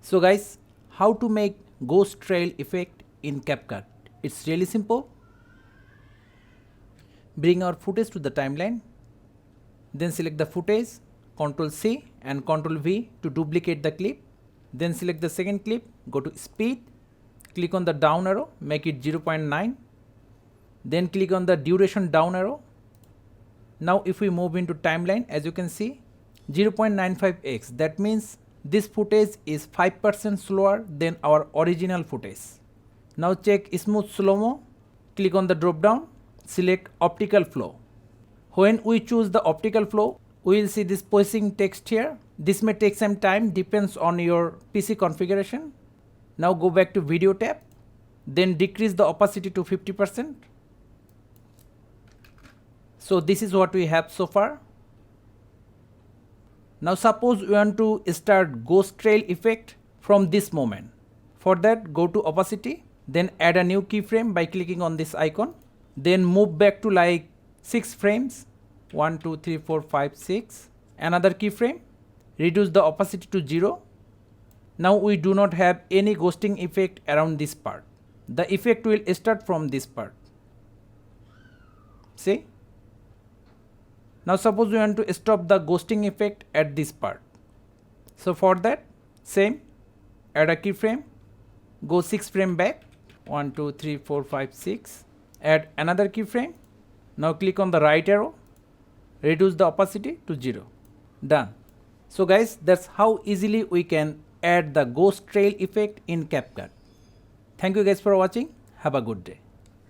So guys, how to make ghost trail effect in CapCut? It's really simple. Bring our footage to the timeline, then select the footage, Ctrl C and Ctrl V to duplicate the clip. Then select the second clip, go to speed, click on the down arrow, make it 0.9. Then click on the duration down arrow. Now if we move into timeline, as you can see 0.95x, that means this footage is 5% slower than our original footage. Now check smooth slow-mo, click on the drop down, select optical flow. When we choose the optical flow, we will see this pacing text here. This may take some time, depends on your PC configuration. Now go back to video tab, then decrease the opacity to 50%. So this is what we have so far. Now suppose we want to start ghost trail effect from this moment. For that, go to opacity, then add a new keyframe by clicking on this icon. Then move back to like 6 frames, 1, 2, 3, 4, 5, 6. Another keyframe, reduce the opacity to 0. Now we do not have any ghosting effect around this part. The effect will start from this part. See? Now suppose we want to stop the ghosting effect at this part. So for that, same, add a keyframe, go 6 frame back, 1, 2, 3, 4, 5, 6, add another keyframe. Now click on the right arrow, reduce the opacity to 0. Done. So guys, that's how easily we can add the ghost trail effect in CapCut. Thank you guys for watching. Have a good day.